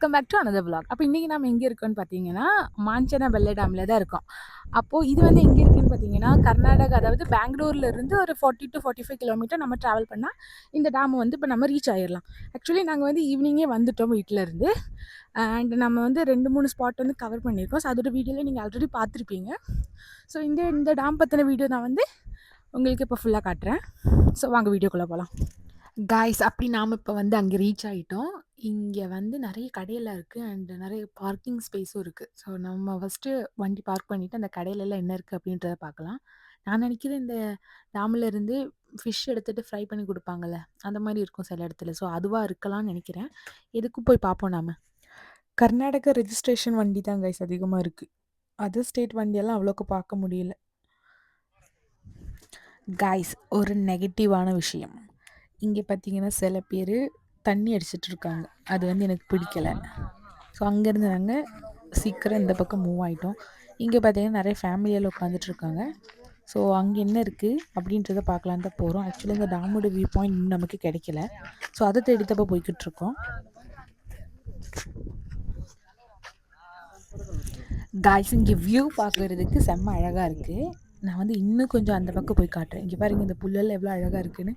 Welcome back to another vlog. அப்போ இன்றைக்கி நம்ம எங்கே இருக்கோன்னு பார்த்தீங்கன்னா மாஞ்சனா வெள்ளை டேமில் தான் இருக்கோம். அப்போது இது வந்து எங்கே இருக்குதுன்னு பார்த்தீங்கன்னா கர்நாடகா, அதாவது பெங்களூர்லேருந்து ஒரு 40 to 45 கிலோமீட்டர் நம்ம ட்ராவல் பண்ணால் இந்த டேம் வந்து இப்போ நம்ம ரீச் ஆகிடலாம். ஆக்சுவலி நாங்கள் வந்து ஈவினிங்கே வந்துட்டோம் வீட்டிலேருந்து. அண்ட் நம்ம வந்து 2-3 ஸ்பாட் வந்து கவர் பண்ணியிருக்கோம். ஸோ அதோட வீடியோவில் நீங்கள் ஆல்ரெடி பார்த்துருப்பீங்க. ஸோ இந்த டேம் பற்றின வீடியோ நான் வந்து உங்களுக்கு இப்போ ஃபுல்லாக காட்டுறேன். ஸோ வாங்க வீடியோக்குள்ளே போகலாம். காய்ஸ், அப்படி நாம் இப்போ வந்து அங்கே ரீச் ஆகிட்டோம். இங்கே வந்து நிறைய கடையெல்லாம் இருக்குது அண்ட் நிறைய பார்க்கிங் ஸ்பேஸும் இருக்குது. ஸோ நம்ம ஃபஸ்ட்டு வண்டி பார்க் பண்ணிவிட்டு அந்த கடையிலலாம் என்ன இருக்குது அப்படின்றத பார்க்கலாம். நான் நினைக்கிறேன் இந்த டேமில் இருந்து ஃபிஷ் எடுத்துகிட்டு ஃப்ரை பண்ணி கொடுப்பாங்கள்ல, அந்த மாதிரி இருக்கும் சில இடத்துல. ஸோ அதுவாக இருக்கலாம்னு நினைக்கிறேன். எதுக்கும் போய் பார்ப்போம் நாம். கர்நாடகா ரெஜிஸ்ட்ரேஷன் வண்டி தான் கைஸ் அதிகமாக இருக்குது. அதர் ஸ்டேட் வண்டியெல்லாம் அவ்வளோக்கு பார்க்க முடியல. காய்ஸ், ஒரு நெகட்டிவான விஷயம் இங்கே பார்த்தீங்கன்னா சில பேர் தண்ணி அடிச்சிட்ருக்காங்க. அது வந்து எனக்கு பிடிக்கலை. ஸோ அங்கேருந்து நாங்கள் சீக்கிரம் இந்த பக்கம் மூவ் ஆகிட்டோம். இங்கே பார்த்தீங்கன்னா நிறைய ஃபேமிலியெல்லாம் உட்காந்துட்ருக்காங்க. ஸோ அங்கே என்ன இருக்குது அப்படின்றத பார்க்கலான்னு தான் போகிறோம். ஆக்சுவலி இந்த டேமோட வியூ பாயிண்ட் இன்னும் நமக்கு கிடைக்கல. ஸோ அதை தேடித்தப்போ போய்கிட்ருக்கோம். காய்ஸ், இங்கே வியூ பார்க்குறதுக்கு செம்ம அழகாக இருக்குது. நான் வந்து இன்னும் கொஞ்சம் அந்த பக்கம் போய் காட்டுறேன். இங்கே பாருங்கள், இந்த புல்லெல்லாம் எவ்வளோ அழகாக இருக்குதுன்னு.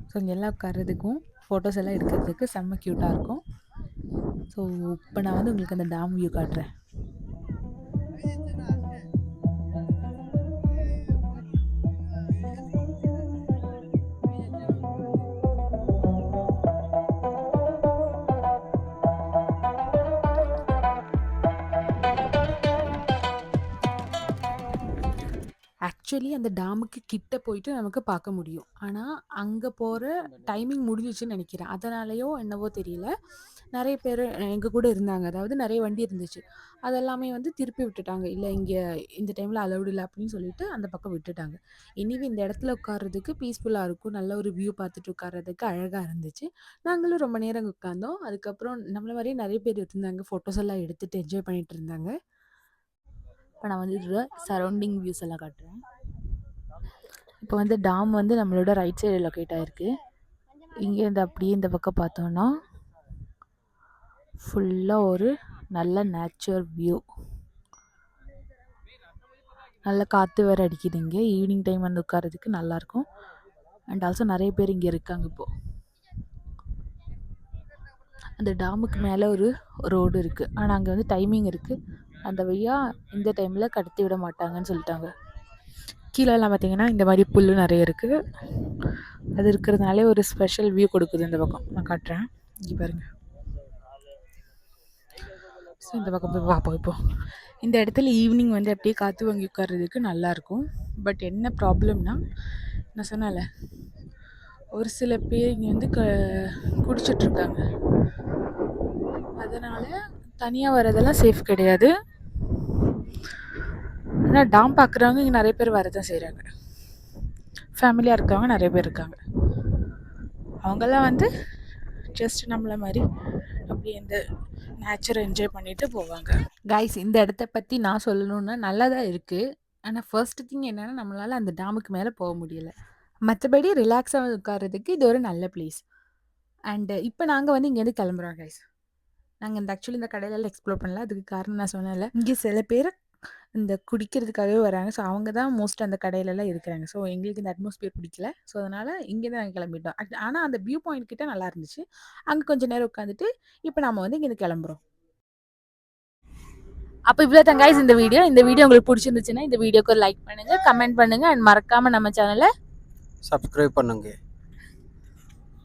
ஸோ இங்கே எல்லாம் உட்கார்றதுக்கும் ஃபோட்டோஸ் எல்லாம் எடுக்கிறதுக்கு செம்ம க்யூட்டாக இருக்கும். ஸோ இப்போ நான் வந்து உங்களுக்கு அந்த டேம் வியூ காட்டுறேன். ஆக்சுவலி அந்த டேமுக்கு கிட்ட போயிட்டு நமக்கு பார்க்க முடியும். ஆனால் அங்கே போகிற டைமிங் முடிஞ்சிச்சுன்னு நினைக்கிறேன். அதனாலேயோ என்னவோ தெரியல, நிறைய பேர் எங்கள் கூட இருந்தாங்க. அதாவது நிறைய வண்டி இருந்துச்சு. அதெல்லாமே வந்து திருப்பி விட்டுட்டாங்க. இல்லை, இங்கே இந்த டைமில் அலௌடு இல்லை அப்படின்னு சொல்லிட்டு அந்த பக்கம் விட்டுட்டாங்க. இனிவே இந்த இடத்துல உட்கார்றதுக்கு பீஸ்ஃபுல்லாக இருக்கும். நல்ல ஒரு வியூ பார்த்துட்டு உட்கார்றதுக்கு அழகாக இருந்துச்சு. நாங்களும் ரொம்ப நேரம் அங்கே உட்காந்தோம். அதுக்கப்புறம் நம்மள மாதிரியே நிறைய பேர் இருந்தாங்க. ஃபோட்டோஸ் எல்லாம் எடுத்துகிட்டு என்ஜாய் பண்ணிகிட்டு இருந்தாங்க. இப்போ நான் வந்து இதில் சரௌண்டிங் வியூஸ் எல்லாம் காட்டுறேன். இப்போ வந்து டேம் வந்து நம்மளோட ரைட் சைடு லொக்கேட் ஆகிருக்கு. இங்கேருந்து அப்படியே இந்த பக்கம் பார்த்தோன்னா ஃபுல்லாக ஒரு நல்ல நேச்சுரல் வியூ. நல்ல காற்று வேறு அடிக்குது. இங்கே ஈவினிங் டைம் வந்து உட்காரதுக்கு நல்லாயிருக்கும். அண்ட் ஆல்சோ நிறைய பேர் இங்கே இருக்காங்க. இப்போது அந்த டேமுக்கு மேலே ஒரு ரோடு இருக்குது. ஆனால் அங்கே வந்து டைமிங் இருக்குது. அந்த வழியாக இந்த டைமில் கடத்தி விட மாட்டாங்கன்னு சொல்லிட்டாங்க. கீழெல்லாம் பார்த்தீங்கன்னா இந்த மாதிரி புல் நிறைய இருக்குது. அது இருக்கிறதுனாலே ஒரு ஸ்பெஷல் வியூ கொடுக்குது. இந்த பக்கம் நான் காட்டுறேன். இங்கே பாருங்கள். ஸோ இந்த பக்கம் போய் பார்ப்போம். இப்போது இந்த இடத்துல ஈவினிங் வந்து அப்படியே காற்று வாங்கி உட்கார்றதுக்கு நல்லாயிருக்கும். பட் என்ன ப்ராப்ளம்னா, நான் சொன்னேன்ல, ஒரு சில பேர் இங்கே வந்து குடிச்சிட்ருக்காங்க. அதனால் தனியாக வரதெல்லாம் சேஃப் கிடையாது. ஆனால் டேம் பார்க்குறவங்க இங்கே நிறைய பேர் வரதான் செய்கிறாங்க. ஃபேமிலியாக இருக்கவங்க நிறைய பேர் இருக்காங்க. அவங்கெல்லாம் வந்து ஜஸ்ட் நம்மளை மாதிரி அப்படி இந்த நேச்சரை என்ஜாய் பண்ணிட்டு போவாங்க. கைஸ், இந்த இடத்த பற்றி நான் சொல்லணுன்னா நல்லா தான் இருக்குது. ஆனால் ஃபர்ஸ்ட் திங் என்னென்னா, நம்மளால் அந்த டேமுக்கு மேலே போக முடியலை. மற்றபடி ரிலாக்ஸாக உட்கார்றதுக்கு இது ஒரு நல்ல பிளேஸ். அண்டு இப்போ நாங்கள் வந்து இங்கேருந்து கிளம்புறோம் கைஸ். நாங்கள் ஆக்சுவலி இந்த கடையிலலாம் எக்ஸ்ப்ளோர் பண்ணல. அதுக்கு காரணம் நான் சொன்னேன்ல, இங்கே சில பேர் இந்த குடிக்கிறதுக்காகவே வராங்க. ஸோ அவங்க தான் மோஸ்ட் அந்த கடையிலலாம் இருக்கிறாங்க. ஸோ எங்களுக்கு இந்த அட்மாஸ்பியர் பிடிக்கல. ஸோ அதனால் இங்கேருந்து நாங்கள் கிளம்பிட்டோம். ஆனால் அந்த வியூ பாயிண்ட் கிட்ட நல்லா இருந்துச்சு. அங்கே கொஞ்சம் நேரம் உட்காந்துட்டு இப்போ நம்ம வந்து இங்கேருந்து கிளம்புறோம். அப்போ இவ்வளோ தான் கைஸ் இந்த வீடியோ. இந்த வீடியோ உங்களுக்கு பிடிச்சிருந்துச்சுன்னா இந்த வீடியோக்கு ஒரு லைக் பண்ணுங்கள், கமெண்ட் பண்ணுங்கள் அண்ட் மறக்காமல் நம்ம சேனலை சப்ஸ்கிரைப் பண்ணுங்கள்.